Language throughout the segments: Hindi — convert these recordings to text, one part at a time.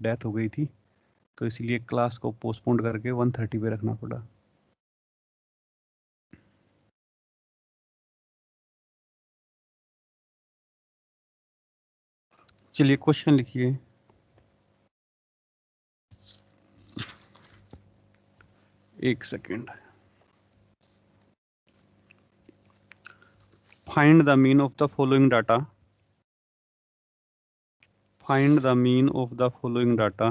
डेथ हो गई थी, तो इसीलिए क्लास को पोस्टपोन करके 1:30 पे रखना पड़ा। चलिए क्वेश्चन लिखिए। एक second. Find the mean of the following data. Find the mean of the following data.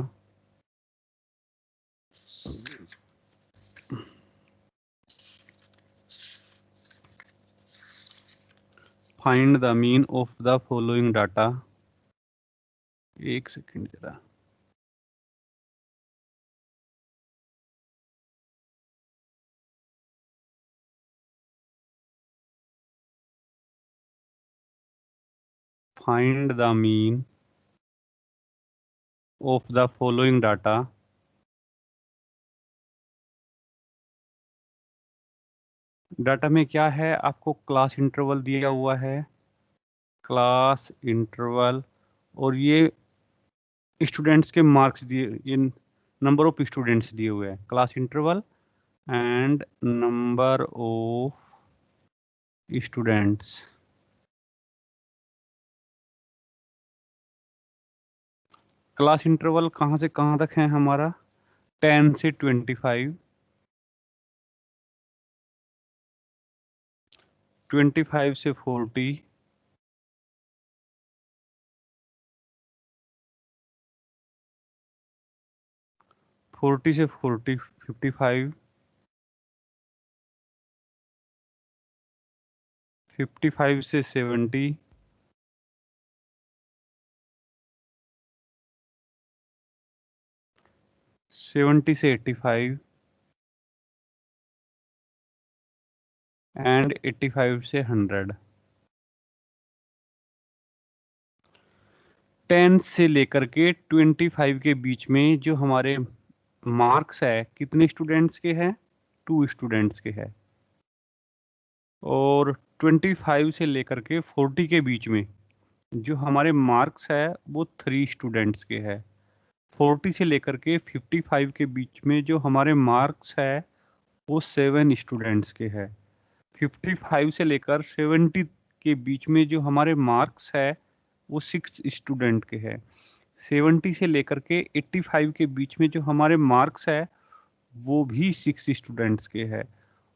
Find the mean of the following data. एक सेकेंड जरा। Find the mean of the following data. Data में क्या है, आपको क्लास इंटरवल दिया हुआ है, क्लास इंटरवल, और ये स्टूडेंट्स के मार्क्स दिए, ये नंबर ऑफ स्टूडेंट्स दिए हुए हैं, class interval and number of students. Class interval कहाँ से कहाँ तक है हमारा, 10 से 25, 25 से 40, 40 से 55, 55 से 70, 70 से 85 एंड 85 से 100। 10 से लेकर के 25 के बीच में जो हमारे मार्क्स है, कितने स्टूडेंट्स के हैं, 2 स्टूडेंट्स के हैं। और 25 से लेकर के 40 के बीच में जो हमारे मार्क्स है वो 3 स्टूडेंट्स के हैं। 40 से लेकर के 55 के बीच में जो हमारे मार्क्स है वो 7 स्टूडेंट्स के हैं। 55 से लेकर 70 के बीच में जो हमारे मार्क्स है वो 6 स्टूडेंट के हैं। 70 से लेकर के 85 के बीच में जो हमारे मार्क्स है वो भी 6 स्टूडेंट्स के हैं।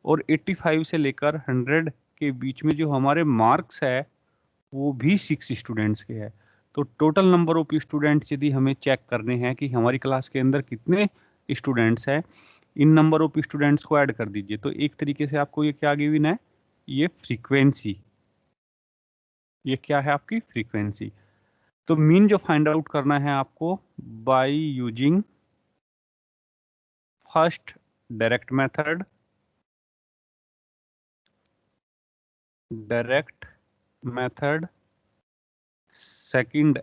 और 85 से लेकर 100 के बीच में जो हमारे मार्क्स है वो भी 6 स्टूडेंट्स के हैं। तो टोटल नंबर ऑफ स्टूडेंट्स यदि हमें चेक करने हैं कि हमारी क्लास के अंदर कितने स्टूडेंट्स हैं, इन नंबर ऑफ स्टूडेंट्स को ऐड कर दीजिए। तो एक तरीके से आपको ये क्या गिवन है, ये फ्रीक्वेंसी, ये क्या है आपकी फ्रीक्वेंसी। तो मीन जो फाइंड आउट करना है आपको by using first direct method, direct method, second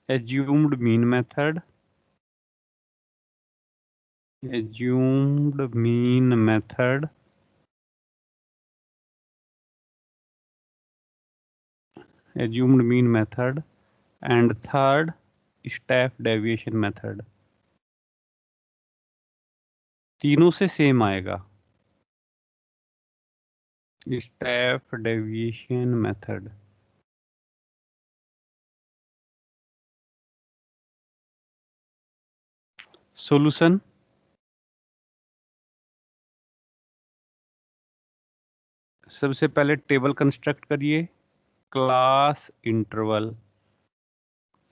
assumed mean method, assumed mean method, assumed mean method, and third step deviation method। तीनों से सेम आएगा, स्टेप डेविएशन मेथड। सॉल्यूशन, सबसे पहले टेबल कंस्ट्रक्ट करिए, class interval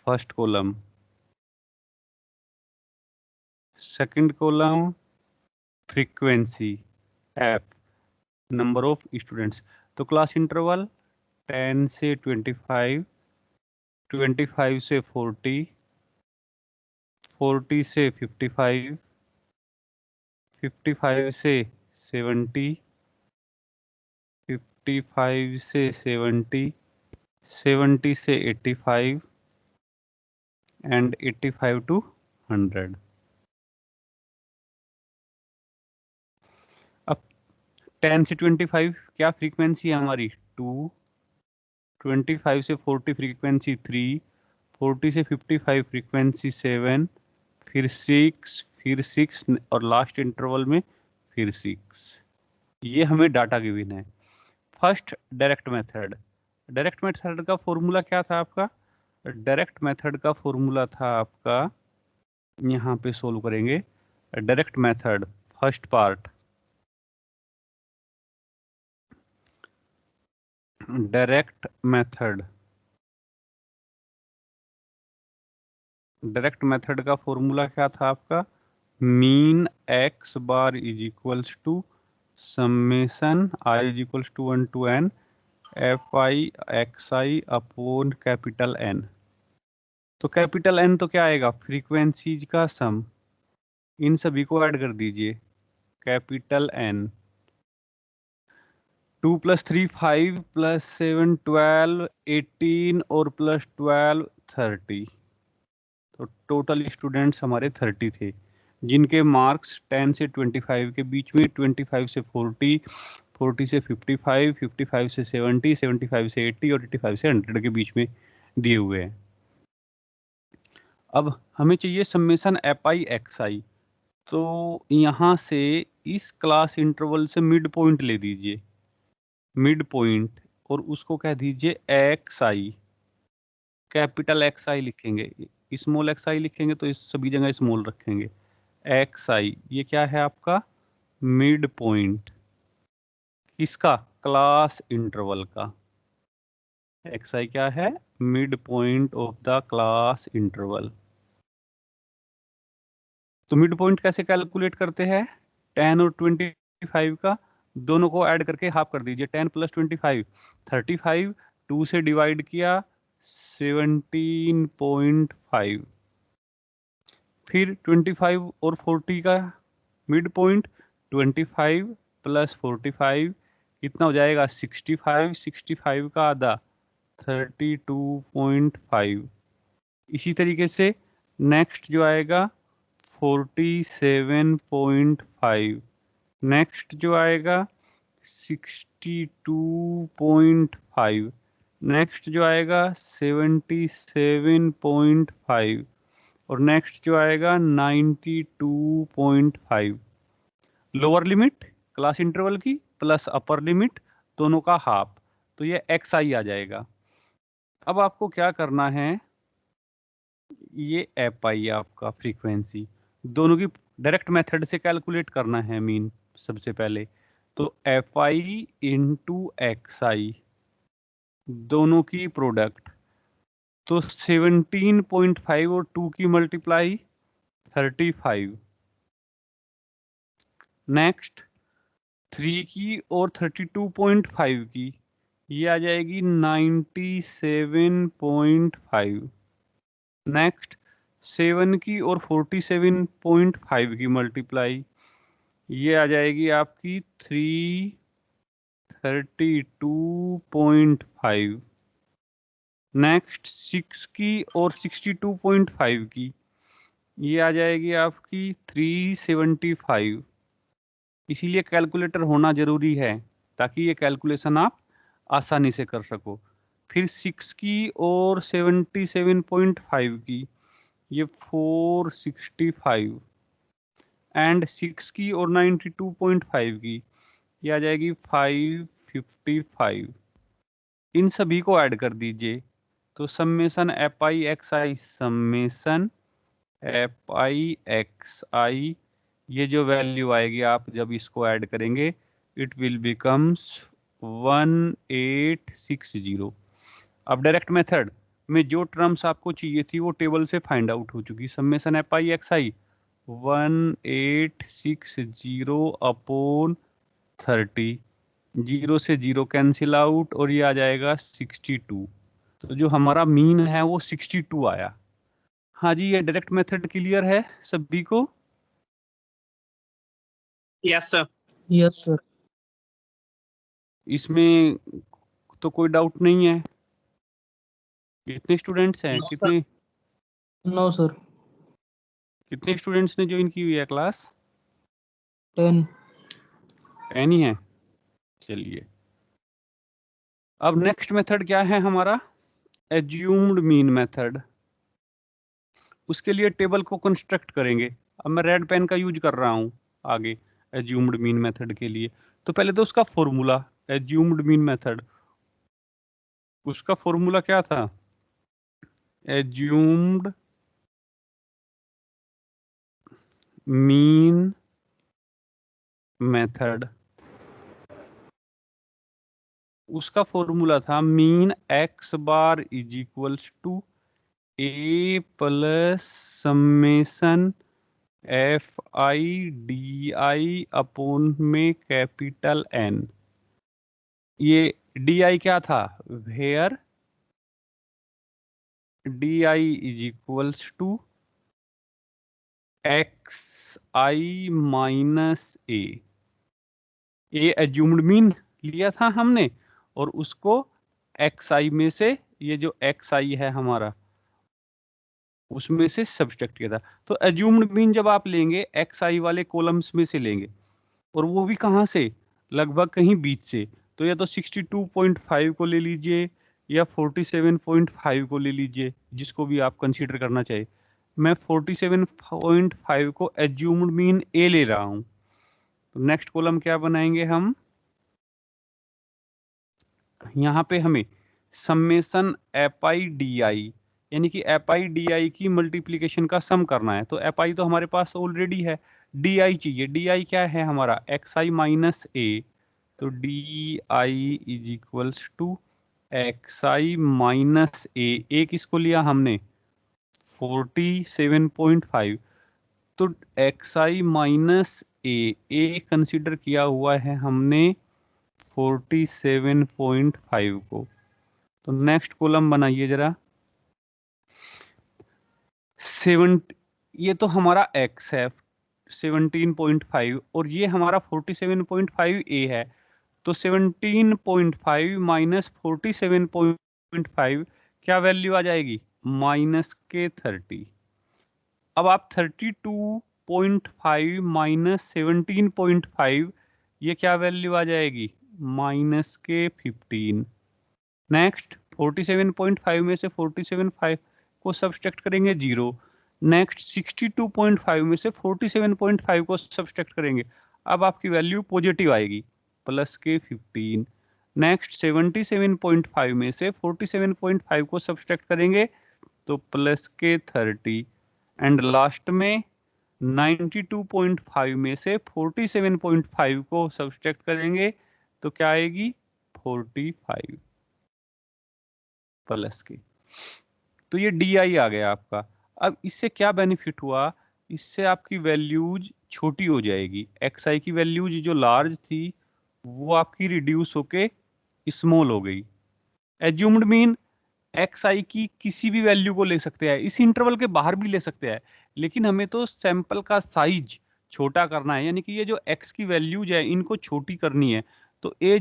first column, second column frequency F, number of students. तो क्लास इंटरवल 10 से 25, 25 से 40, 40 से 55, 55 से 70, 55 से 70, 70 से 85 एंड 85 टू 100। अब 10 से 25 क्या फ्रीक्वेंसी है हमारी, 2, 25 से 40 फ्रीक्वेंसी 3, 40 से 55 फ्रीक्वेंसी 7, फिर 6, फिर 6 और लास्ट इंटरवल में फिर 6। ये हमें डाटा गिवन है। First direct method. Direct method का फॉर्मूला क्या था आपका? डायरेक्ट मेथड का फॉर्मूला था आपका, यहाँ पे सोल्व करेंगे। Direct method first part, direct method, direct method का फॉर्मूला क्या था आपका? Mean x bar is equals to summation I is equals to 1 to n F I x I upon capital N. तो कैपिटल एन तो क्या आएगा? फ्रीक्वेंसीज का सम। इन सभी को ऐड कर दीजिए। कैपिटल एन 2 + 3 5 + 7 12 18 और +12 30। तो टोटल स्टूडेंट्स हमारे 30 थे, जिनके मार्क्स 10 से 25 के बीच में, 25 से 40, 40 से 55, 55 से 70, 75 से 80 और 85 से 100 के बीच में दिए हुए हैं। अब हमें चाहिए समेशन एफ आई एक्स आई। तो यहाँ से इस क्लास इंटरवल से मिड पॉइंट ले दीजिए, मिड पॉइंट, और उसको कह दीजिए एक्स आई। कैपिटल एक्स आई लिखेंगे, स्मॉल एक्स आई लिखेंगे तो इस सभी जगह स्मॉल रखेंगे। एक्स आई ये क्या है आपका? Mid point. किसका? क्लास इंटरवल का। एक्स आई क्या है? Mid point of the class interval. तो मिड पॉइंट कैसे कैलकुलेट करते हैं? 10 और 25 का दोनों को ऐड करके हाफ कर दीजिए। 10 + 25 35, 2 से डिवाइड किया 17.5। फिर 25 और 40 का मिड पॉइंट 25 + 45 कितना हो जाएगा? 65, 65 का आधा 32.5। इसी तरीके से नेक्स्ट जो आएगा 47.5, नेक्स्ट जो आएगा 62.5, नेक्स्ट जो आएगा 77.5 और नेक्स्ट जो आएगा 92.5। लोअर लिमिट क्लास इंटरवल की प्लस अपर लिमिट दोनों का हाफ, तो ये एक्स आई आ जाएगा। अब आपको क्या करना है? ये एफ आई आपका फ्रीक्वेंसी दोनों की डायरेक्ट मेथड से कैलकुलेट करना है मीन सबसे पहले। तो एफ आई इंटू एक्स आई दोनों की प्रोडक्ट, तो 17.5 और 2 की मल्टीप्लाई 35। नेक्स्ट 3 की और 32.5 की, ये आ जाएगी 97.5। नेक्स्ट 7 की और 47.5 की मल्टीप्लाई, ये आ जाएगी आपकी 332.5। नेक्स्ट 6 की और 62.5 की, ये आ जाएगी आपकी 375। इसीलिए कैलकुलेटर होना जरूरी है ताकि ये कैलकुलेशन आप आसानी से कर सको। फिर 6 की और 77.5 की, ये 465 एंड 6 की और 92.5 की, ये आ जाएगी 555। इन सभी को ऐड कर दीजिए तो summation F I x i, summation F I x i, ये जो वैल्यू आएगी आप जब इसको ऐड करेंगे इट विल बिकम्स 1860। अब डायरेक्ट मेथड में जो टर्म्स आपको चाहिए थी वो टेबल से फाइंड आउट हो चुकी। Summation F I x I 1860 upon 30, 0 से 0 कैंसिल आउट और ये आ जाएगा 62। तो जो हमारा मीन है वो 62 आया। हाँ जी, ये डायरेक्ट मेथड क्लियर है सभी को? Yes sir. Yes sir. इसमें तो कोई डाउट नहीं है? कितने स्टूडेंट्स हैं? No, कितने नो सर। कितने स्टूडेंट्स ने ज्वाइन की हुई है क्लास? 10। 10 ही है। चलिए, अब नेक्स्ट मेथड क्या है हमारा? Assumed mean method. उसके लिए टेबल को कंस्ट्रक्ट करेंगे। अब मैं रेड पेन का यूज कर रहा हूं आगे एज्यूम्ड मीन मेथड के लिए। तो पहले तो उसका फॉर्मूला, एज्यूम्ड मीन मेथड, उसका फॉर्मूला क्या था? एज्यूम्ड मीन मेथड, उसका फॉर्मूला था mean x bar is equals to a plus summation F i d I upon में कैपिटल एन। ये डी आई क्या था? Where d i is equals to x I minus a. ये एज्यूम्ड मीन लिया था हमने और उसको एक्स आई में से, ये जो एक्स आई है हमारा, उसमें से सब्सट्रैक्ट किया था। तो एज्यूम्ड मीन जब आप लेंगे एक्स आई वाले कॉलम्स में से लेंगे, और वो भी कहाँ से? लगभग कहीं बीच से। तो या तो 62.5 को ले लीजिए या 47.5 को ले लीजिए, जिसको भी आप कंसीडर करना चाहिए। मैं 47.5 को एज्यूम्ड मीन ए ले रहा हूं। तो नेक्स्ट कॉलम क्या बनाएंगे हम? यहाँ पे हमें समेशन एफ आई डी आई, यानी कि एफ आई डी आई की मल्टीप्लीकेशन का सम करना है। तो एफ आई तो हमारे पास ऑलरेडी है, डी आई चाहिए। डी आई क्या है हमारा? X I minus a. तो d i is equals to x I minus A. A किसको लिया हमने? 47.5। तो एक्स आई माइनस ए, ए कंसिडर किया हुआ है हमने 47.5 को। तो नेक्स्ट कॉलम बनाइए जरा। 7, ये तो हमारा x है 17.5, और ये हमारा 47.5 ए है। तो 17.5 माइनस 47.5 क्या वैल्यू आ जाएगी? माइनस के 30। अब आप 32.5 माइनस 17.5, ये क्या वैल्यू आ जाएगी? माइनस के 15। नेक्स्ट 47.5 में से 47.5 को सब्सट्रैक्ट करेंगे 0। नेक्स्ट 62.5 में से 47.5 को सब्सट्रैक्ट करेंगे, अब आपकी वैल्यू पॉजिटिव आएगी, प्लस के 15। नेक्स्ट 77.5 में से 47.5 को सब्सट्रैक्ट करेंगे तो प्लस के 30। एंड लास्ट में 92.5 में से 47.5 को सब्सट्रैक्ट करेंगे तो क्या आएगी? 45 प्लस के। तो ये डी आई आ गया आपका। अब इससे क्या बेनिफिट हुआ? इससे आपकी वैल्यूज छोटी हो जाएगी। एक्स आई की वैल्यूज जो लार्ज थी वो आपकी रिड्यूस होके स्मॉल हो गई। एज्यूम्ड मीन एक्स आई की किसी भी वैल्यू को ले सकते हैं, इस इंटरवल के बाहर भी ले सकते हैं, लेकिन हमें तो सैंपल का साइज छोटा करना है, यानी कि ये जो एक्स की वैल्यूज है इनको छोटी करनी है। तो ए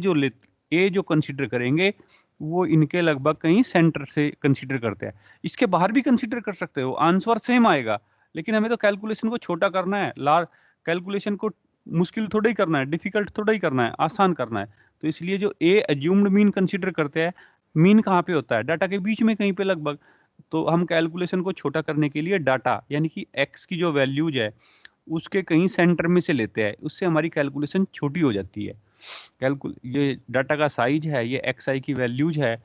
जो कंसीडर करेंगे वो इनके लगभग कहीं सेंटर से कंसीडर करते हैं। इसके बाहर भी कंसीडर कर सकते हो, आंसर सेम आएगा, लेकिन हमें तो कैलकुलेशन को छोटा करना है। कैलकुलेशन को मुश्किल थोड़ा ही करना है, डिफिकल्ट थोड़ा ही करना है, आसान करना है। तो इसलिए जो ए एज्यूम्ड मीन कंसीडर करते हैं, मीन कहाँ पे होता है? डाटा के बीच में कहीं पे लगभग। तो हम कैलकुलेशन को छोटा करने के लिए डाटा, यानी कि एक्स की जो वैल्यूज है उसके कहीं सेंटर में से लेते हैं, उससे हमारी कैलकुलेशन छोटी हो जाती है। ये डाटा का साइज है, ये एक्स आई की वैल्यूज है,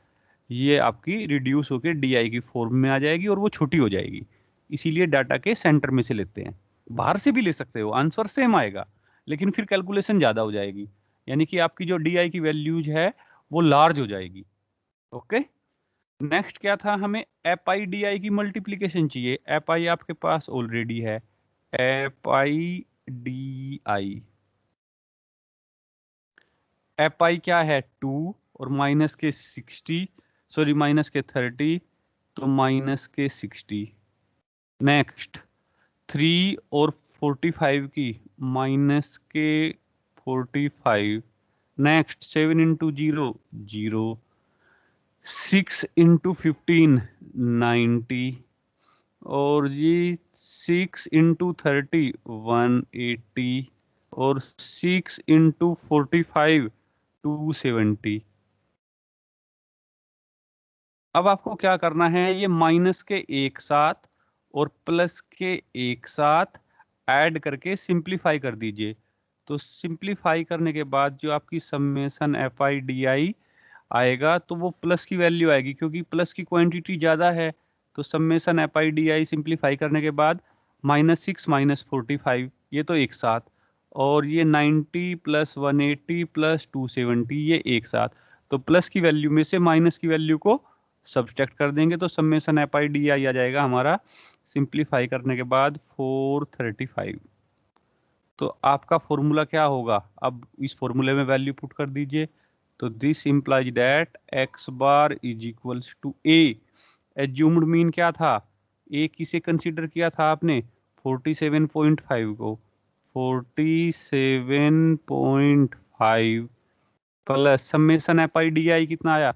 ये आपकी रिड्यूस होकर डी आई की फॉर्म में आ जाएगी और वो छोटी हो जाएगी। इसीलिए डाटा के सेंटर में से लेते हैं। बाहर से भी ले सकते हो, आंसर सेम आएगा, लेकिन फिर कैलकुलेशन ज्यादा हो जाएगी, यानी कि आपकी जो डी आई की वैल्यूज है वो लार्ज हो जाएगी। ओके। नेक्स्ट क्या था? हमें एफ आई डी आई की मल्टीप्लीकेशन चाहिए। एफ आई आपके पास ऑलरेडी है, F i d I. F आई क्या है? 2 और माइनस के 60, सॉरी माइनस के 30, तो माइनस के 60। नेक्स्ट 3 और 45 की माइनस के 45। नेक्स्ट 7 इंटू 0 0, 6 इंटू 15 90, और जी 6 इंटू 30 180, और 6 इंटू 45 270। अब आपको क्या करना है? ये माइनस के एक साथ और प्लस के एक साथ ऐड करके सिंप्लीफाई कर दीजिए। तो सिंप्लीफाई करने के बाद जो आपकी समेशन एफ आई डी आई आएगा तो वो प्लस की वैल्यू आएगी, क्योंकि प्लस की क्वांटिटी ज़्यादा है। तो summation F i d I simplify करने के बाद -6 -45 ये तो एक साथ, और ये 90 + 180 + 270 ये एक साथ। तो प्लस की वैल्यू में से माइनस की वैल्यू को सब्सट्रैक्ट कर देंगे तो summation F i d i आ जाएगा हमारा सिंप्लीफाई करने के बाद 435। तो आपका फॉर्मूला क्या होगा, अब इस फॉर्मूले में वैल्यू पुट कर दीजिए। तो this implies that x bar is equals to a। Assumed mean क्या था, a किसे कंसीडर किया था आपने, 47.5 को। 47.5 plus summation F i d आई कितना आया,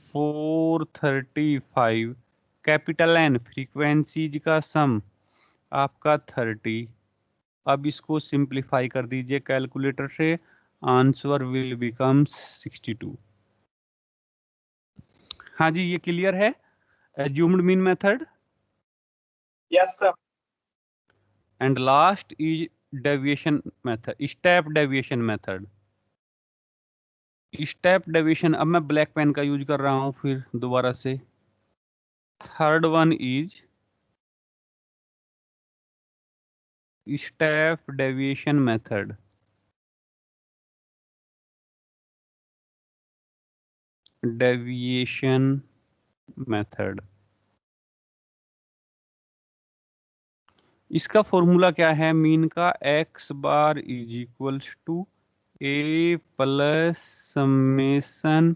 435। कैपिटल एन फ्रीक्वेंसीज का सम आपका 30। अब इसको सिंप्लीफाई कर दीजिए कैलकुलेटर से, आंसर विल बिकम 62। हाँ जी, ये क्लियर है assumed mean method. Yes sir. And last is deviation method, step deviation method. Step deviation, अब मैं ब्लैक पेन का यूज कर रहा हूं फिर दोबारा से। Third one is step deviation method. Deviation method, इसका फॉर्मूला क्या है मीन का, x bar is equals to a plus summation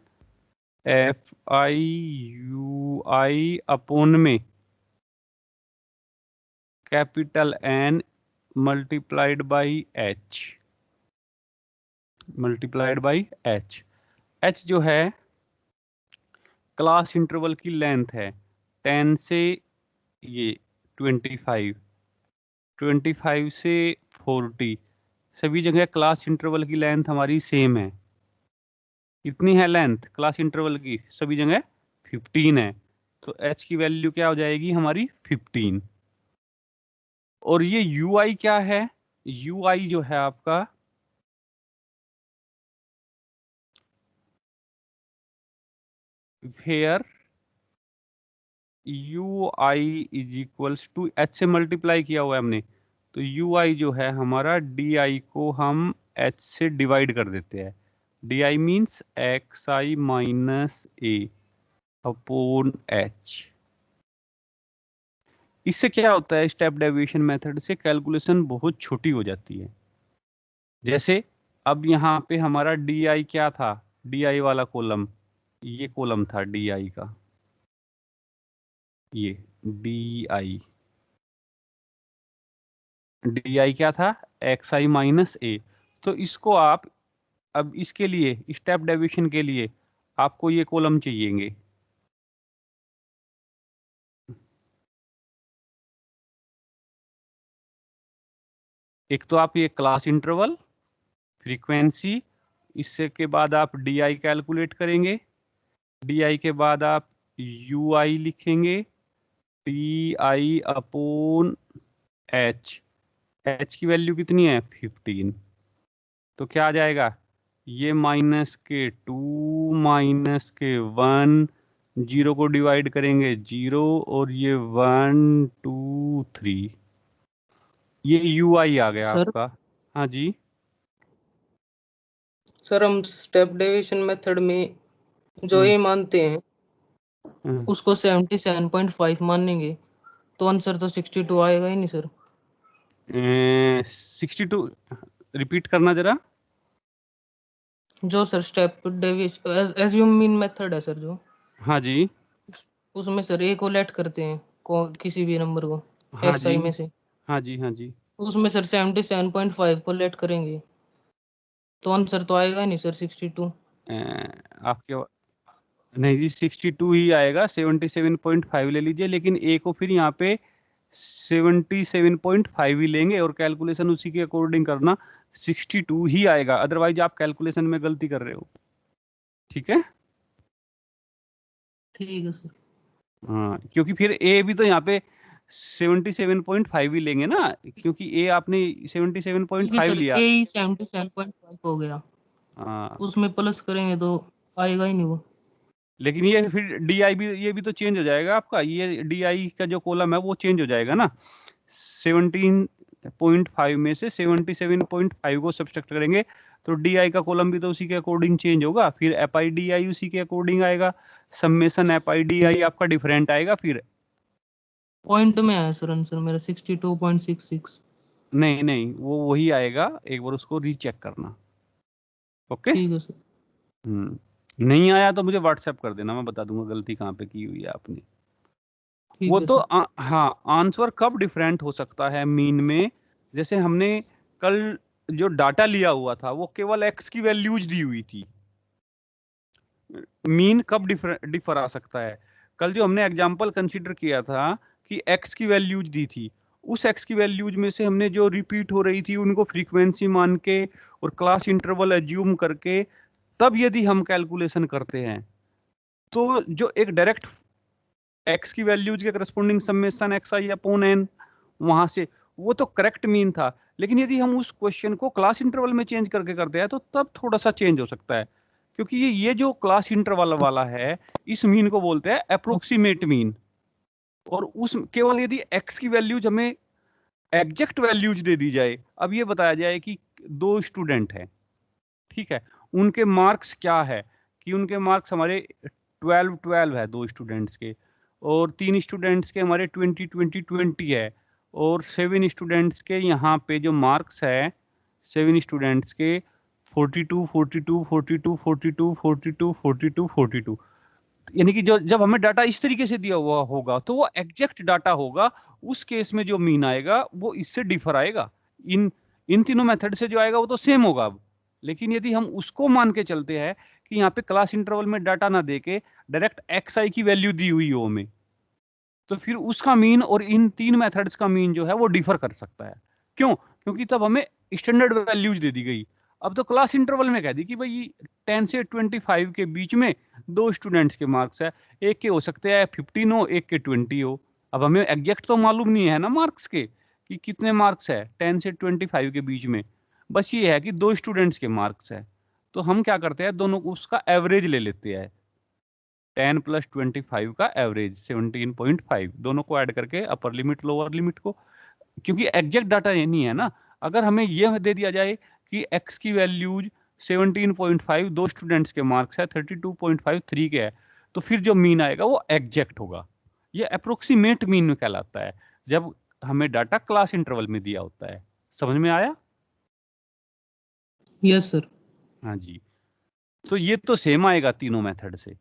F I you I upon में capital N multiplied by h, multiplied by h। h जो है क्लास इंटरवल की लेंथ है, 10 से ये 25, 25 से 40, सभी जगह क्लास इंटरवल की लेंथ हमारी सेम है। कितनी है लेंथ क्लास इंटरवल की, सभी जगह 15 है। तो h की वैल्यू क्या हो जाएगी हमारी 15। और ये ui क्या है, ui जो है आपका where ui is equals to h से मल्टीप्लाई किया हुआ है हमने, तो ui जो है हमारा di को हम h से डिवाइड कर देते हैं। di means xi minus a upon h। इससे क्या होता है, स्टेप डेविएशन मेथड से कैलकुलेशन बहुत छोटी हो जाती है। जैसे अब यहाँ पे हमारा डी क्या था, डी वाला कॉलम, ये कॉलम था डी का, ये डी क्या था, एक्स आई माइनस ए। तो इसको आप अब इसके लिए स्टेप डेविएशन के लिए आपको ये कॉलम चाहिएंगे। एक तो आप ये क्लास इंटरवल, फ्रीक्वेंसी, इससे के बाद आप डी कैलकुलेट करेंगे, डी के बाद आप यू लिखेंगे, T I upon H. H की वैल्यू कितनी है 15। तो क्या आ जाएगा, ये -2 -1, 0 को डिवाइड करेंगे 0, और ये 1 2 3, ये यू आई आ गया सर आपका। हाँ जी सर हम स्टेप डेविएशन मेथड में जो ये मानते हैं उसको 77.5 मानेंगे, तो आंसर तो 62 आएगा ही नहीं सर। 62 रिपीट करना जरा। जो sir step deviation assume mean method है सर, जो हाँ जी उसमें सर ए को लेट करते हैं किसी भी नंबर को हाँ एक्स जी आई में से, हाँ जी हाँ जी। उसमें सर 77.5 को लेट करेंगे तो आंसर तो आएगा ही नहीं सर 62। आपके नहीं जी 62 ही आएगा, 77.5 ले लीजिए, लेकिन ए को फिर यहाँ पे 77.5 ही लेंगे और कैलकुलेशन उसी के अकॉर्डिंग करना, 62 ही आएगा, अदरवाइज आप कैलकुलेशन में गलती कर रहे हो। ठीक है, ठीक है सर। हाँ क्योंकि फिर ए भी तो यहाँ पे 77.5 ही लेंगे ना, क्योंकि ए आपने 77.5 सर लिया। ए 77.5 हो गया, हाँ, उसमें प्लस करेंगे तो आएगा ही नहीं वो। लेकिन ये फिर DI भी, ये भी तो चेंज हो जाएगा आपका, ये DI का जो कॉलम है वो चेंज हो जाएगा ना। 17.5 में से 77.5 को सब्सट्रैक्ट करेंगे तो DI का कॉलम भी तो उसी के अकॉर्डिंग चेंज होगा, फिर FIDI उसी के अकॉर्डिंग आएगा, समेशन FIDI आपका डिफरेंट आएगा फिर। पॉइंट में आया सर आंसर मेरा 62.66। नहीं नहीं, वो वही आएगा, एक बार उसको रीचेक करना। ओके। ठीक है सर। नहीं आया तो मुझे व्हाट्सएप कर देना, मैं बता दूंगा गलती कहाँ पे की हुई है आपने। ठीक वो है तो सर। हाँ, आंसर कब डिफरेंट हो सकता है मीन में, जैसे हमने कल जो डाटा लिया हुआ था वो केवल x की वैल्यूज दी हुई थी। मीन कब डिफर आ सकता है, कल जो हमने एग्जांपल कंसीडर किया था कि x की वैल्यूज दी थी, उस x की वैल्यूज में से हमने जो रिपीट हो रही थी उनको फ्रीक्वेंसी मान के और क्लास इंटरवल एज्यूम करके तब यदि हम कैलकुलेशन करते हैं तो जो एक डायरेक्ट x की वैल्यूज के corresponding summation xi upon n वहां से, वो तो करेक्ट मीन था। लेकिन यदि हम उस क्वेश्चन को क्लास इंटरवल में चेंज करके करते हैं तो तब थोड़ा सा चेंज हो सकता है, क्योंकि ये जो क्लास इंटरवल वाला है इस मीन को बोलते हैं अप्रोक्सीमेट मीन। और उस केवल यदि x की वैल्यूज हमें एग्जैक्ट वैल्यूज दे दी जाए, अब ये बताया जाए कि दो स्टूडेंट हैं, ठीक है, उनके मार्क्स क्या है, कि उनके मार्क्स हमारे 12 है दो स्टूडेंट्स के, और 3 स्टूडेंट्स के हमारे 20 है, और 7 स्टूडेंट्स के यहाँ पे जो मार्क्स है 7 स्टूडेंट्स के 42 42 42 42 42 42 42, यानी कि जो जब हमें डाटा इस तरीके से दिया हुआ होगा तो वो एग्जैक्ट डाटा होगा, उस केस में जो मीन आएगा वो इससे डिफर आएगा। इन इन तीनों मेथड से जो आएगा वो तो सेम होगा अब, लेकिन यदि हम उसको मान के चलते हैं कि यहाँ पे क्लास इंटरवल में डाटा ना देके डायरेक्ट xi की वैल्यू दी हुई हो हमें, तो फिर उसका मीन और इन तीन मेथड्स का मीन जो है वो डिफर कर सकता है। क्यों? क्योंकि तब हमें स्टैंडर्ड वैल्यूज दे दी गई, अब तो क्लास इंटरवल में कह दी कि भाई 10 से 25 के बीच में दो स्टूडेंट्स के मार्क्स है, एक के हो सकते हैं 15 हो, एक के 20 हो। अब हमें एग्जैक्ट तो मालूम नहीं है ना मार्क्स के कि कितने मार्क्स है 10 से 25 के बीच में, बस ये है कि दो स्टूडेंट्स के मार्क्स है। तो हम क्या करते हैं, दोनों को उसका एवरेज ले लेते हैं, 10 प्लस 25 का एवरेज 17.5, दोनों को ऐड करके अपर लिमिट लोअर लिमिट को, क्योंकि एग्जैक्ट डाटा ये नहीं है ना। अगर हमें यह दे दिया जाए कि x की वैल्यूज 17.5, दो स्टूडेंट्स के मार्क्स है 32.53 के है, तो फिर जो मीन आएगा वो एग्जैक्ट होगा। ये अप्रोक्सीमेट मीन कहलाता है जब हमें डाटा क्लास इंटरवल में दिया होता है। समझ में आया? Yes sir. हाँ जी, तो ये तो सेम आएगा तीनों मेथड से,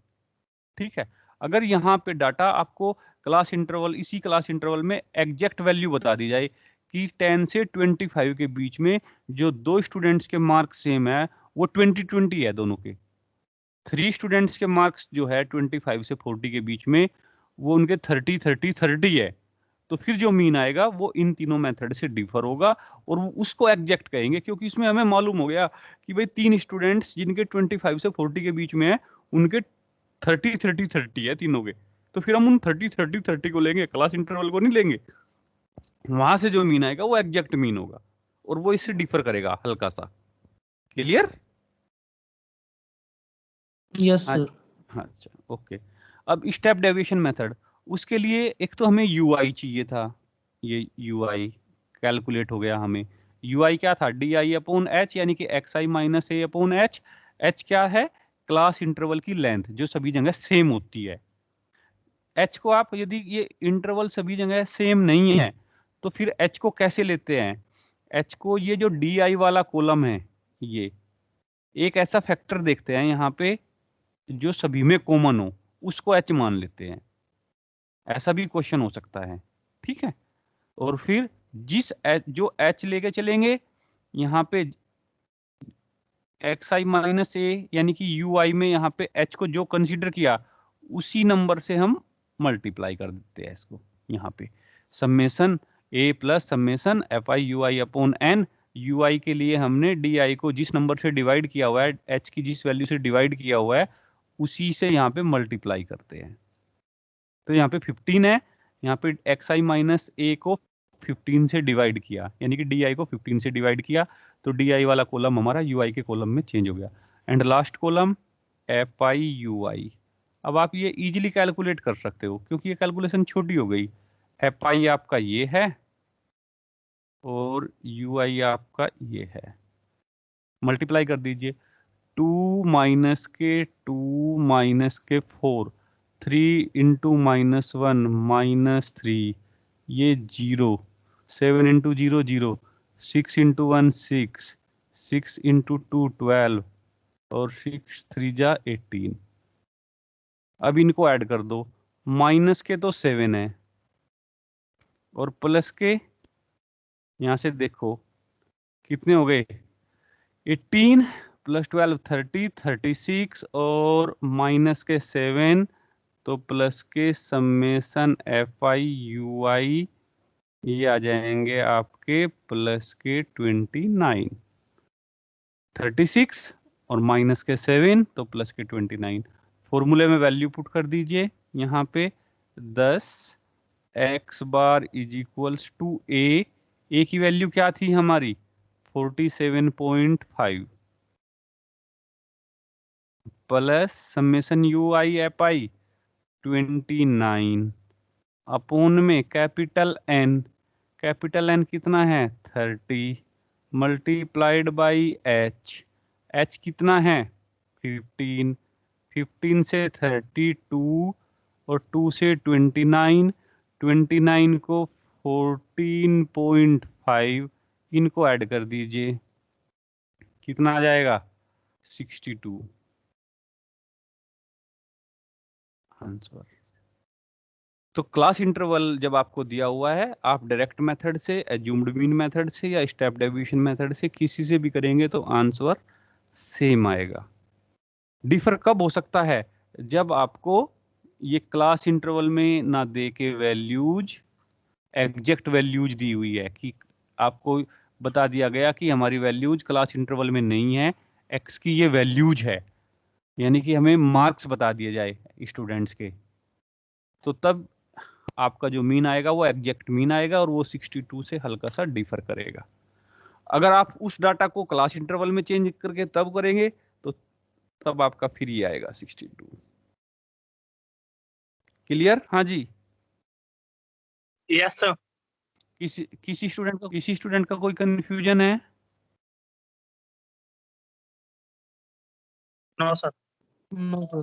ठीक है। अगर यहाँ पे डाटा आपको क्लास इंटरवल, इसी क्लास इंटरवल में एग्जैक्ट वैल्यू बता दी जाए कि 10 से 25 के बीच में जो दो स्टूडेंट्स के मार्क्स सेम है वो 20 है दोनों के, 3 स्टूडेंट्स के मार्क्स जो है 25 से 40 के बीच में वो उनके 30 है, तो फिर जो मीन आएगा वो इन तीनों मेथड से डिफर होगा और वो उसको एग्जैक्ट कहेंगे, क्योंकि इसमें हमें मालूम हो गया कि भाई 3 स्टूडेंट्स जिनके 25 से 40 के बीच में है उनके 30 है तीनों के, तो फिर हम उन 30 को लेंगे, क्लास इंटरवल को नहीं लेंगे। वहां से जो मीन आएगा वो एग्जैक्ट मीन होगा और वो इससे डिफर करेगा हल्का सा। क्लियर? यस हाँ। सर। हाँ, अच्छा, ओके। अब स्टेप डेविएशन मेथड, उसके लिए एक तो हमें यूआई चाहिए था, ये यूआई कैलकुलेट हो गया हमें। यूआई क्या था? DI अपॉन एच, यानी कि XI माइनस ए अपॉन एच। एच क्या है? क्लास इंटरवल की लेंथ जो सभी जगह सेम होती है। एच को आप, यदि ये इंटरवल सभी जगह सेम नहीं है तो फिर एच को कैसे लेते हैं? एच को, ये जो DI वाला कॉलम है, ये एक ऐसा फैक्टर देखते हैं यहाँ पे जो सभी में कॉमन हो, उसको एच मान लेते हैं। ऐसा भी क्वेश्चन हो सकता है, ठीक है। और फिर जिस जो एच लेके चलेंगे यहाँ पे XI माइनस ए, यानी कि UI में यहाँ पे एच को जो कंसीडर किया उसी नंबर से हम मल्टीप्लाई कर देते हैं इसको। यहाँ पे summation a plus summation FI UI upon N, UI के लिए हमने DI को जिस नंबर से डिवाइड किया हुआ है, एच की जिस वैल्यू से डिवाइड किया हुआ है उसी से यहाँ पे मल्टीप्लाई करते हैं। तो यहाँ पे 15 है, यहाँ पे xi माइनस a को 15 से डिवाइड किया, यानी कि di को 15 से डिवाइड किया, तो di वाला कॉलम हमारा ui के कॉलम में चेंज हो गया। And last column fi ui। अब आप ये इजीली कैलकुलेट कर सकते हो क्योंकि ये कैलकुलेशन छोटी हो गई। fi आपका ये है और ui आपका ये है, मल्टीप्लाई कर दीजिए। 2 माइनस के 4, 3 इंटू -1 -3, ये 0, 7 इंटू 0 0, 6 इंटू 1 6, 6 इंटू 2 12 और 6 3 जा 18। अब इनको ऐड कर दो, माइनस के तो 7 है और प्लस के यहां से देखो कितने हो गए, 18 प्लस 12 30, 36 और माइनस के 7, तो प्लस के समेसन fi ui ये आ जाएंगे आपके प्लस के 29, 36 और माइनस के 7 तो प्लस के 29। फॉर्मूले में वैल्यू पुट कर दीजिए यहाँ पे 10 x bar is equals to a की वैल्यू क्या थी हमारी 47.5 plus summation ui fi 29 upon में कैपिटल N कितना है 30 मल्टीप्लाइड बाई h कितना है 15, 15 से 32 और 2 से 29, 29 को 14.5 इनको ऐड कर दीजिए, कितना आ जाएगा 62 आंसर। तो क्लास इंटरवल जब आपको दिया हुआ है, आप डायरेक्ट मेथड से, एज्यूम्ड मीन मेथड से या स्टेप डेविएशन मेथड से किसी से भी करेंगे तो आंसर सेम आएगा। डिफर कब हो सकता है, जब आपको ये क्लास इंटरवल में ना दे के वैल्यूज एग्जैक्ट वैल्यूज दी हुई है, कि आपको बता दिया गया कि हमारी वैल्यूज क्लास इंटरवल में नहीं है, एक्स की ये वैल्यूज है, यानी कि हमें मार्क्स बता दिए जाए स्टूडेंट्स के, तो तब आपका जो मीन आएगा वो एग्जैक्ट मीन आएगा और वो 62 से हल्का सा डिफर करेगा। अगर आप उस डाटा को क्लास इंटरवल में चेंज करके तब करेंगे तो तब आपका फिर ये आएगा 62। क्लियर? हाँ जी। Yes sir. किसी स्टूडेंट का कोई कंफ्यूजन है? No sir. No sir.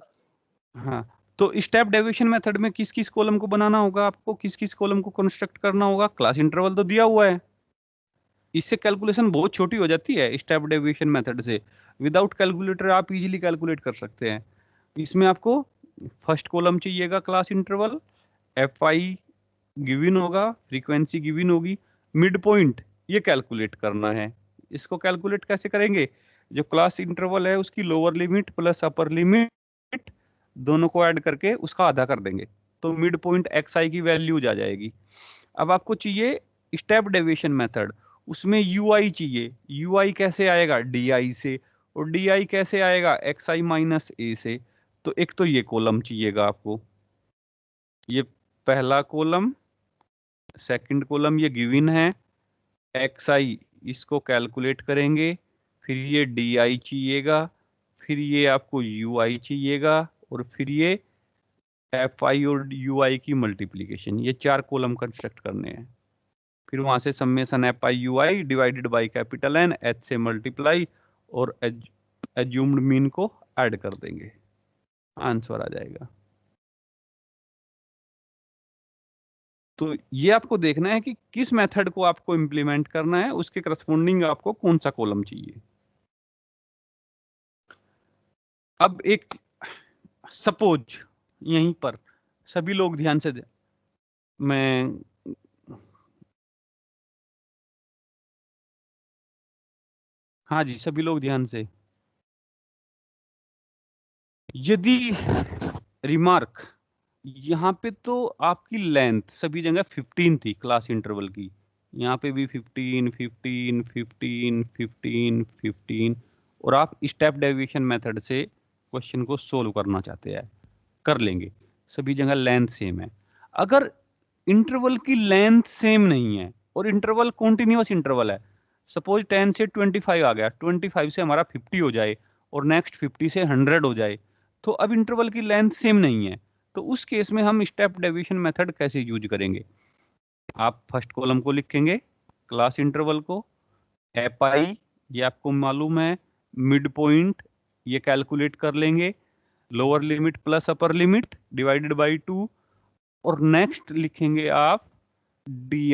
हाँ, तो स्टेप डेविएशन मेथड में किस किस कॉलम को बनाना होगा आपको, किस किस कॉलम को कंस्ट्रक्ट करना होगा? क्लास इंटरवल तो दिया हुआ है, इससे कैलकुलेशन बहुत छोटी हो जाती है। स्टेप डेविएशन मेथड से विदाउट कैलकुलेटर आप इजीली कैलकुलेट कर सकते हैं। इसमें आपको फर्स्ट कॉलम चाहिएगा क्लास इंटरवल, fi गिवन होगा, फ्रीक्वेंसी गिवन होगी, मिड पॉइंट ये कैलकुलेट करना है। इसको कैलकुलेट कैसे करेंगे, जो क्लास इंटरवल है उसकी lower limit plus upper limit दोनों को ऐड करके उसका आधा कर देंगे, तो मिड पॉइंट xi की वैल्यूज आ जाएगी। अब आपको चाहिए स्टेप डेविएशन मेथड, उसमें ui चाहिए। ui कैसे आएगा di से, और di कैसे आएगा xi माइनस a से। तो एक तो ये कॉलम चाहिएगा आपको, ये पहला कॉलम, सेकंड कॉलम ये गिवन है xi, इसको कैलकुलेट करेंगे, फिर ये di चाहिएगा, फिर ये आपको ui चाहिएगा, और फिर ये fi और ui की मल्टीप्लीकेशन, ये 4 कॉलम कंस्ट्रक्ट करने हैं। फिर वहां से summation fi ui divided by capital N, h से मल्टीप्लाई और एज्यूम्ड मीन को ऐड कर देंगे, आंसर आ जाएगा। तो ये आपको देखना है कि किस मेथड को आपको इंप्लीमेंट करना है, उसके करस्पॉन्डिंग आपको कौन सा कॉलम चाहिए। अब एक सपोज यहीं पर सभी लोग ध्यान से मैं हाँ जी, सभी लोग ध्यान से, यदि रिमार्क यहाँ पे तो आपकी लेंथ सभी जगह 15 थी क्लास इंटरवल की, यहाँ पे भी 15 15 15 15 15, और आप स्टेप डेविएशन मेथड से क्वेश्चन को सोल्व करना चाहते हैं, कर लेंगे, सभी जगह लेंथ सेम है। अगर इंटरवल की लेंथ सेम नहीं है और इंटरवल कॉन्टिन्यूअस इंटरवल है। सपोज 10 से 25 आ गया, 25 से हमारा 50 हो जाए और नेक्स्ट 50 से 100 हो जाए, तो अब इंटरवल की लेंथ सेम नहीं है। तो उस केस में हम स्टेप डेविएशन मेथड कैसे यूज करेंगे? आप फर्स्ट कॉलम को लिखेंगे, क्लास इंटरवल को, एपाई ये आपको मालूम है, मिड पॉइंट ये कैलकुलेट कर लेंगे, lower limit plus upper limit divided by 2, और नेक्स्ट लिखेंगे आप डी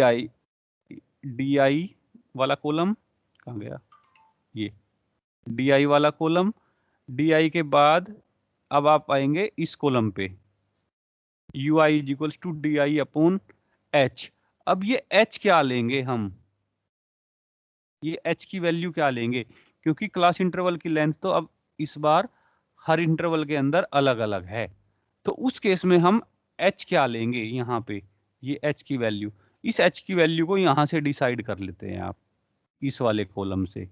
आई वाला कॉलम, कहाँ गया ये डी आई वाला कॉलम। डी आई के बाद अब आप आएंगे इस कॉलम पे, U I is equals to D I upon H. अब ये एच क्या लेंगे हम, ये एच की वैल्यू क्या लेंगे, क्योंकि क्लास इंटरवल की लेंथ तो अब इस बार हर इंटरवल के अंदर अलग अलग है। तो उस केस में हम एच क्या लेंगे यहाँ पे, ये एच की वैल्यू, इस एच की वैल्यू को यहाँ से डिसाइड कर लेते हैं आप, इस वाले कॉलम से।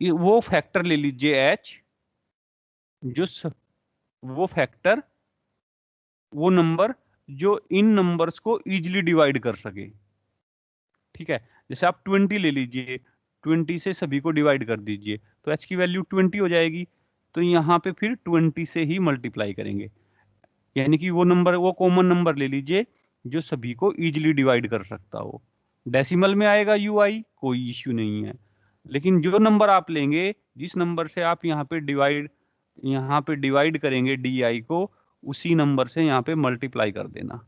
ये वो फैक्टर ले लीजिए एच, वो फैक्टर, वो नंबर जो इन नंबर्स को इजीली डिवाइड कर सके। ठीक है, जैसे आप 20 ले लीजिए, 20 से सभी को डिवाइड कर दीजिए तो h की वैल्यू 20 हो जाएगी। तो यहाँ पे फिर 20 से ही मल्टीप्लाई करेंगे, यानी कि वो नंबर, वो कॉमन नंबर ले लीजिए जो सभी को इजीली डिवाइड कर सकता हो। डेसिमल में आएगा ui, कोई इश्यू नहीं है, लेकिन जो नंबर आप लेंगे, जिस नंबर से आप यहाँ पे डिवाइड करेंगे di को, उसी नंबर से यहाँ पे मल्टीप्लाई कर देना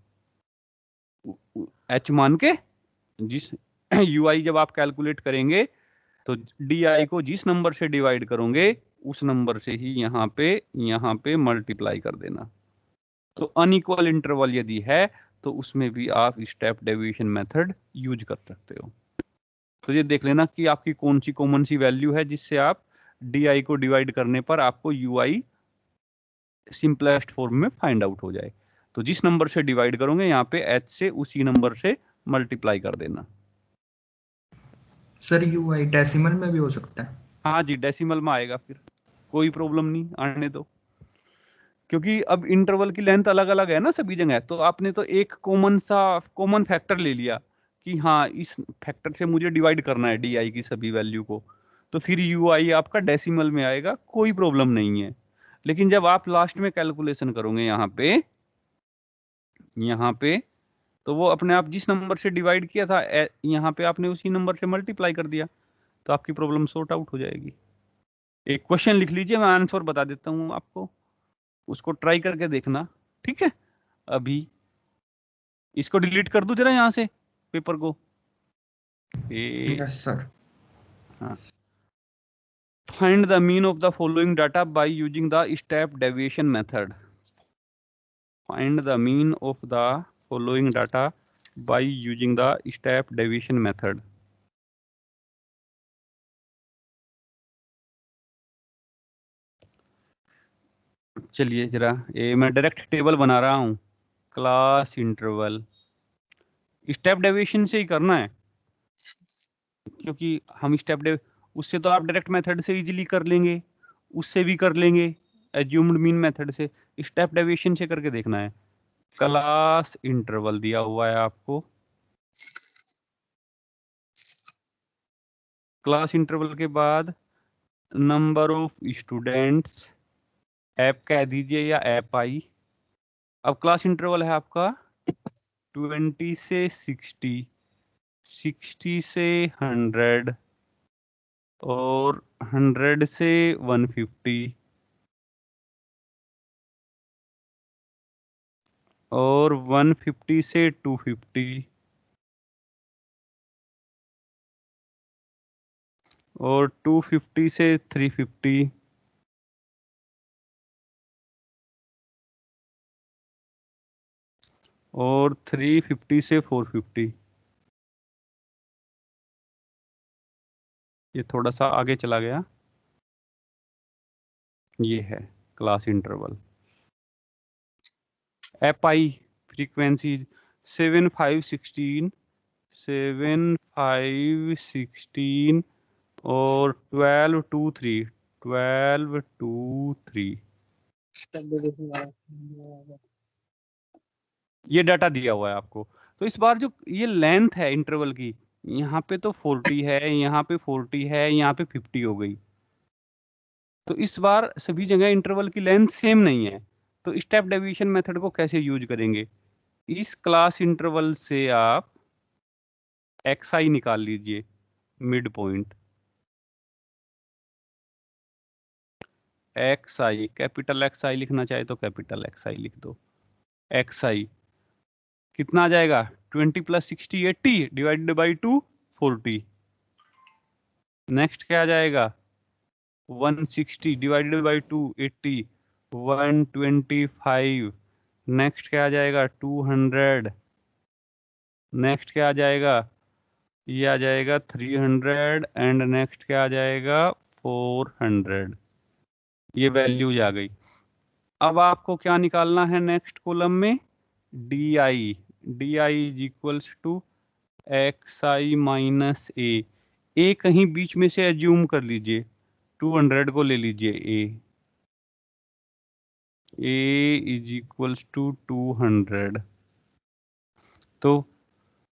h मान के। जिस ui जब आप कैलकुलेट करेंगे तो di को जिस नंबर से डिवाइड करोगे उस नंबर से ही यहाँ पे मल्टीप्लाई कर देना। तो अनइक्वल इंटरवल यदि है तो उसमें भी आप स्टेप डेविएशन मेथड यूज कर सकते हो। तो ये देख लेना कि आपकी कौन सी कॉमन सी वैल्यू है जिससे आप di को डिवाइड करने पर आपको ui सिंपलेस्ट फॉर्म में फाइंड आउट हो जाए। तो जिस नंबर से डिवाइड करोगे यहाँ पे h से उसी नंबर से मल्टीप्लाई कर देना। सर ui डेसिमल में भी हो सकता है? हाँ जी, डेसिमल में आएगा, फिर कोई प्रॉब्लम नहीं, आने दो, क्योंकि अब इंटरवल की लेंथ अलग अलग है ना सभी जगह। तो आपने तो एक कॉमन फैक्टर ले लिया कि हाँ इस फैक्टर से मुझे डिवाइड करना है di की सभी वैल्यू को, तो फिर ui आपका डेसिमल में आएगा, कोई प्रॉब्लम नहीं है। लेकिन जब आप लास्ट में कैलकुलेशन करोगे यहाँ पे तो वो अपने आप जिस नंबर से डिवाइड किया था यहाँ पे आपने उसी नंबर से मल्टीप्लाई कर दिया, तो आपकी प्रॉब्लम सॉर्ट आउट हो जाएगी। एक क्वेश्चन लिख लीजिए, मैं आंसर बता देता हूँ आपको, उसको ट्राई करके देखना। ठीक है, अभी इसको डिलीट कर दूं जरा यहाँ से पेपर को। Yes sir. हाँ, find the mean of the following data by using the step deviation method. Find the mean of the following data by using the step deviation method. चलिए जरा, ये मैं डायरेक्ट टेबल बना रहा हूँ, क्लास इंटरवल, स्टेप डेविएशन से ही करना है क्योंकि हम उससे तो आप डायरेक्ट मेथड से इजीली कर लेंगे, उससे भी कर लेंगे एज्यूम्ड मीन मेथड से, स्टेप डेविएशन से करके देखना है। क्लास इंटरवल दिया हुआ है आपको, क्लास इंटरवल के बाद नंबर ऑफ स्टूडेंट्स, ऐप कह दीजिए या ऐप आई। अब क्लास इंटरवल है आपका 20 से 60, 60 से 100 और 100 से 150 और 150 से 250 और 250 से 350 और 350 से 450। ये थोड़ा सा आगे चला गया, ये है क्लास इंटरवल। एपाई फ्रीक्वेंसी 7516, 7516 और 1223, 1223। ये डाटा दिया हुआ है आपको। तो इस बार जो ये लेंथ है इंटरवल की, यहाँ पे तो 40 है, यहाँ पे 40 है, यहाँ पे 50 हो गई। तो इस बार सभी जगह इंटरवल की लेंथ सेम नहीं है। तो स्टेप डेविएशन मेथड को कैसे यूज करेंगे? इस क्लास इंटरवल से आप xi निकाल लीजिए, mid point xi, capital xi लिखना चाहे तो कैपिटल xi लिख दो। xi कितना आ जाएगा? 20 + 60 80 डिवाइडेड बाई 2 40। नेक्स्ट क्या आ जाएगा? 160 डिवाइडेड बाई 2 80 125। नेक्स्ट क्या आ जाएगा? 200। नेक्स्ट क्या आ जाएगा? ये आ जाएगा 300 एंड नेक्स्ट क्या आ जाएगा? 400। ये वैल्यूज आ गई। अब आपको क्या निकालना है नेक्स्ट कॉलम में? D is equals to xi minus a कहीं बीच में से एज्यूम कर लीजिए, 200 को ले लीजिए ए इज इक्वल्स टू 200। तो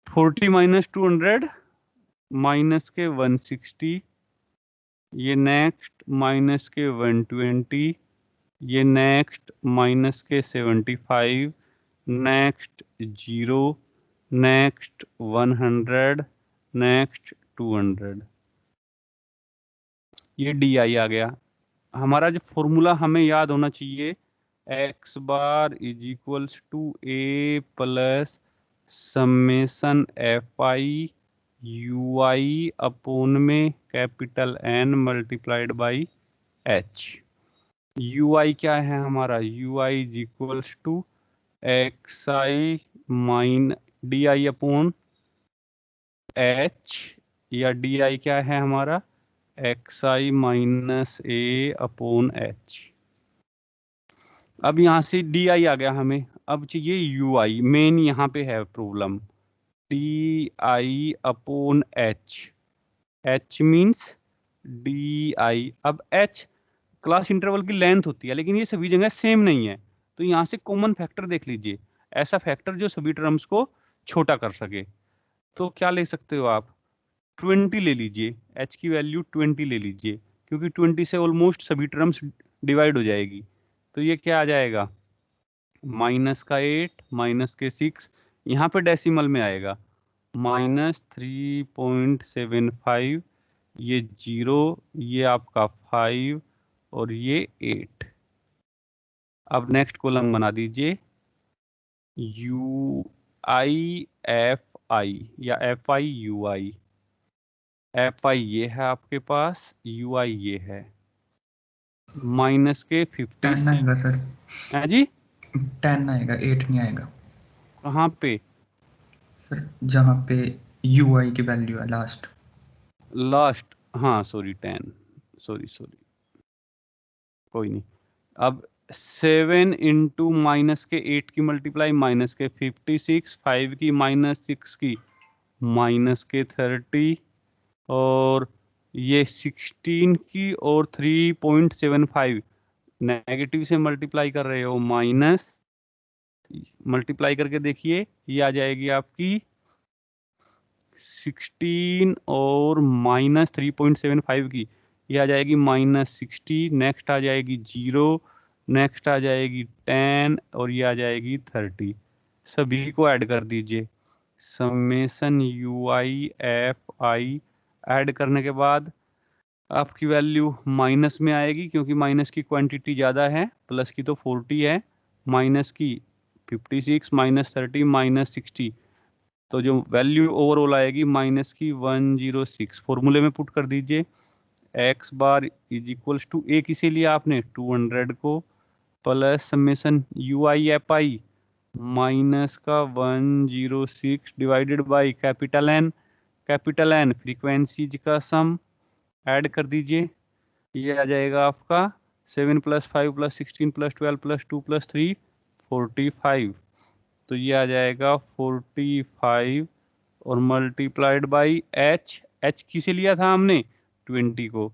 40 माइनस 200 माइनस के 160, ये नेक्स्ट माइनस के 120, ये नेक्स्ट माइनस के 75, नेक्स्ट 0, नेक्स्ट 100, नेक्स्ट 200। ये डी आई आ गया। हमारा जो फॉर्मूला हमें याद होना चाहिए, x bar is equals to a plus summation f I you i upon में capital N multiplied by h। U i क्या है हमारा? U I is equals to x i minus d i upon h, या डी आई क्या है हमारा? xi minus a upon h। अब यहाँ से डी आई आ गया हमें। अब चाहिए यू आई, मेन यहाँ पे है problem. D i upon H, H means D I. अब एच क्लास इंटरवल की लेंथ होती है, लेकिन ये सभी जगह सेम नहीं है। तो यहाँ से कॉमन फैक्टर देख लीजिए, ऐसा फैक्टर जो सभी टर्म्स को छोटा कर सके। तो क्या ले सकते हो आप? 20 ले लीजिए, h की वैल्यू 20 ले लीजिए, क्योंकि 20 से ऑलमोस्ट सभी टर्म्स डिवाइड हो जाएगी। तो ये क्या आ जाएगा? माइनस का 8 माइनस के 6, यहाँ पे डेसिमल में आएगा माइनस 3.75, ये 0, ये आपका 5 और ये 8। अब नेक्स्ट कॉलम बना दीजिए यू आई एफ आई या F I you i. F आई ये है आपके पास, यू आई ये है। माइनस के 50 आएगा सर। है जी, 10 आएगा, 8 नहीं आएगा कहाँ पे? सर, जहाँ पे यू आई की वैल्यू है लास्ट। हाँ सॉरी 10, सॉरी कोई नहीं। अब 7 इंटू माइनस के 8 की मल्टीप्लाई माइनस के 56, 5 की माइनस 6 की माइनस के 30 और ये 16 की और 3.75 नेगेटिव से मल्टीप्लाई कर रहे हो, माइनस मल्टीप्लाई करके देखिए, ये आ जाएगी आपकी 16 और माइनस 3.75 की, ये आ जाएगी माइनस 60। नेक्स्ट आ जाएगी 0, नेक्स्ट आ जाएगी 10 और ये आ जाएगी 30। सभी को ऐड कर दीजिए, summation u i f I. Add करने के बाद आपकी वैल्यू माइनस में आएगी, क्योंकि माइनस की क्वांटिटी ज़्यादा है, प्लस की तो 40 है, माइनस की 56 माइनस 30 माइनस 60। तो जो वैल्यू ओवरऑल आएगी माइनस की 106। फॉर्मूले में पुट कर दीजिए, x bar is equals to a किसे लिया आपने? 200 को, plus summation u i f i minus का 106 divided by capital N frequencies का सम। ऐड कर दीजिए, ये आ जाएगा आपका 7 + 5 + 16 + 12 + 2 + 3 45। तो ये आ जाएगा 45 और मल्टीप्लाइड बाई h किसे लिया था हमने? 20 को,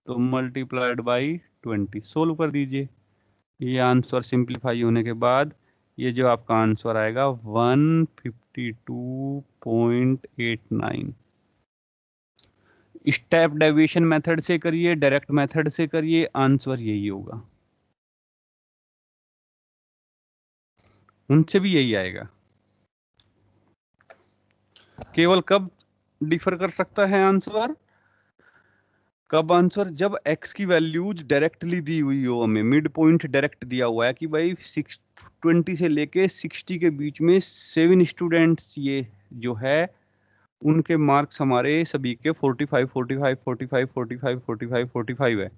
तो मल्टीप्लाइड बाई 20। सोल्व कर दीजिए। ये आंसर सिंप्लीफाई होने के बाद ये जो आपका आंसर आएगा 152.89। स्टेप डेविएशन मेथड से करिए, डायरेक्ट मेथड से करिए, आंसर यही होगा, उनसे भी यही आएगा। केवल कब डिफर कर सकता है आंसर? कब आंसर? जब x की वैल्यूज डायरेक्टली दी हुई हो, हमें मिड पॉइंट डायरेक्ट दिया हुआ है कि भाई 20 से लेके 60 के बीच में 7 स्टूडेंट्स ये जो है उनके मार्क्स हमारे सभी के 45 45 45 45 45 45 है।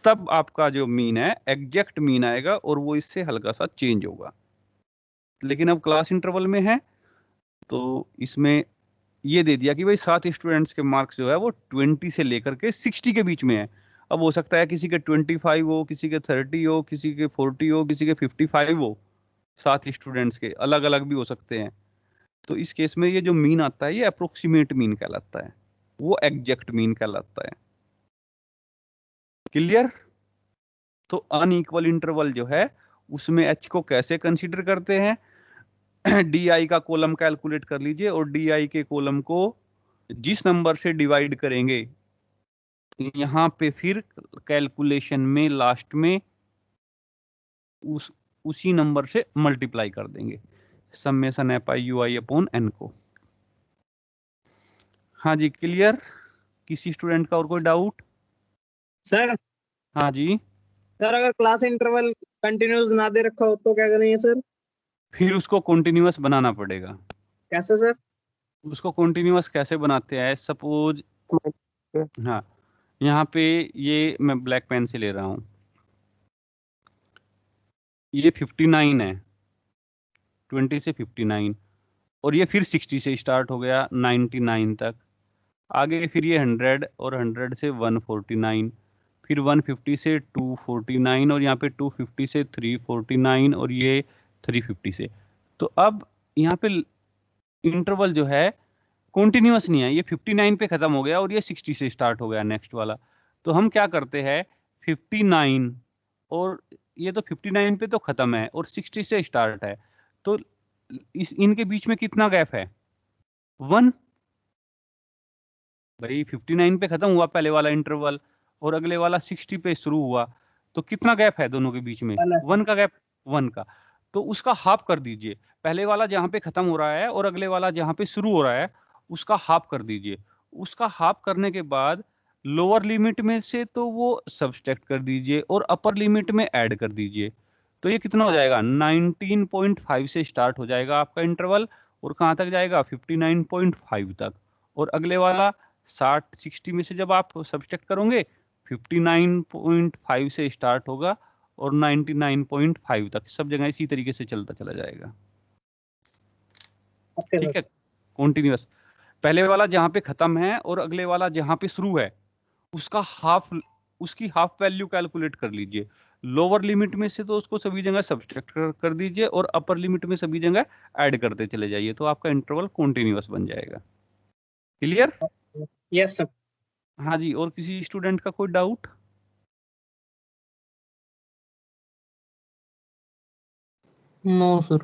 तब आपका जो मीन है एग्जैक्ट मीन आएगा और वो इससे हल्का सा चेंज होगा। लेकिन अब क्लास इंटरवल में है तो इसमें ये दे दिया कि भाई 7 स्टूडेंट्स के मार्क्स जो है वो 20 से लेकर के 60 के बीच में है। अब हो सकता है किसी के 25 हो, किसी के 30 हो, किसी के 40 हो, किसी के 55 हो, 7 स्टूडेंट्स के अलग अलग भी हो सकते हैं। तो इस केस में ये जो मीन आता है ये अप्रोक्सीमेट मीन कहलाता है, वो एग्जैक्ट मीन कहलाता है। क्लियर? तो अनइक्वल इंटरवल जो है उसमें एच को कैसे कंसीडर करते हैं? डी आई का कॉलम कैलकुलेट कर लीजिए और डी आई के कॉलम को जिस नंबर से डिवाइड करेंगे यहां पे फिर कैलकुलेशन में लास्ट में उसी नंबर से मल्टीप्लाई कर देंगे, summation F I you I upon N को। हाँ जी, क्लियर? किसी स्टूडेंट का और कोई डाउट? सर हाँ जी। सर अगर क्लास इंटरवल कंटिन्यूस ना दे रखा हो तो क्या करेंगे सर? फिर उसको कॉन्टिन्यूअस बनाना पड़ेगा। कैसे सर? उसको कॉन्टिन्यूअस कैसे बनाते हैं? सपोज हाँ, यहाँ पे ये मैं ब्लैक पेन से ले रहा हूं, ये 59 है, 20 से 59 और ये फिर 60 से स्टार्ट हो गया 99 तक। आगे फिर ये 100 और 100 से 149, फिर 150 से 249 और यहाँ पे 250 से 349 और ये 350 से। तो अब यहाँ पे इंटरवल जो है कॉन्टिन्यूअस नहीं है, ये 59 पे खत्म हो गया और ये 60 से स्टार्ट हो गया नेक्स्ट वाला। तो हम क्या करते हैं 59 और ये तो 59 पे तो खत्म है और 60 से स्टार्ट है, तो इनके बीच में कितना गैप है? 1। भाई 59 पे खत्म हुआ पहले वाला इंटरवल और अगले वाला 60 पे शुरू हुआ, तो कितना गैप है दोनों के बीच में? 1 का गैप, 1 का। तो उसका हाफ कर दीजिए, पहले वाला जहां पे खत्म हो रहा है और अगले वाला जहां पे शुरू हो रहा है उसका हाफ कर दीजिए। उसका हाफ करने के बाद लोअर लिमिट में से तो वो सब्सट्रैक्ट कर दीजिए और अपर लिमिट में ऐड कर दीजिए। तो ये कितना हो जाएगा? 19.5 से स्टार्ट हो जाएगा आपका इंटरवल और कहां तक जाएगा? 59.5 तक। और अगले वाला 60 में से जब आप सब्सट्रैक्ट करोगे 59.5 से स्टार्ट होगा और 99.5 तक, सब जगह इसी तरीके से चलता चला जाएगा। ठीक है, कॉन्टिन्यूअस। पहले वाला जहां पे खत्म है और अगले वाला जहां पे शुरू है उसका हाफ, उसकी हाफ वैल्यू कैलकुलेट कर लीजिए। लोअर लिमिट में से तो उसको सभी जगह सब्सट्रैक्ट कर दीजिए और अपर लिमिट में सभी जगह ऐड करते चले जाइए, तो आपका इंटरवल कॉन्टिन्यूअस बन जाएगा। क्लियर? Yes sir. हाँ जी, और किसी स्टूडेंट का कोई डाउट? No sir.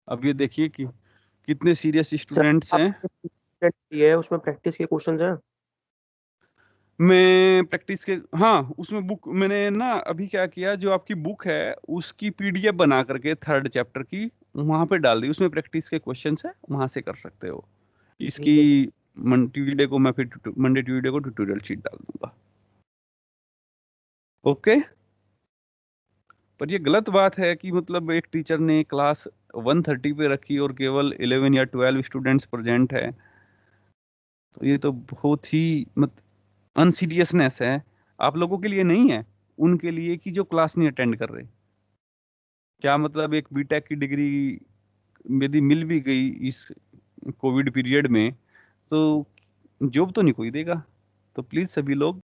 अब ये देखिए कि कितने सीरियस स्टूडेंट्स हैं। ये उसमें प्रैक्टिस के क्वेश्चंस हैं। मैं प्रैक्टिस के, हाँ उसमें बुक मैंने ना अभी क्या किया, जो आपकी बुक है उसकी पीडीएफ बना करके 3rd चैप्टर की वहां पे डाल दी, उसमें प्रैक्टिस के क्वेश्चंस है, वहां से कर सकते हो। इसकी ट्यूजडे को मैं फिर मंडे ट्यूजडे को ट्यूटोरियल शीट डाल दूंगा। ओके। पर ये गलत बात है कि मतलब एक टीचर ने क्लास 130 पे रखी और केवल 11 या 12 स्टूडेंट्स प्रेजेंट है, तो ये तो बहुत ही अनसीरियसनेस है। आप लोगों के लिए नहीं है, उनके लिए कि जो क्लास नहीं अटेंड कर रहे। क्या मतलब एक बीटेक की डिग्री यदि मिल भी गई इस कोविड पीरियड में तो जॉब तो नहीं कोई देगा। तो प्लीज सभी लोग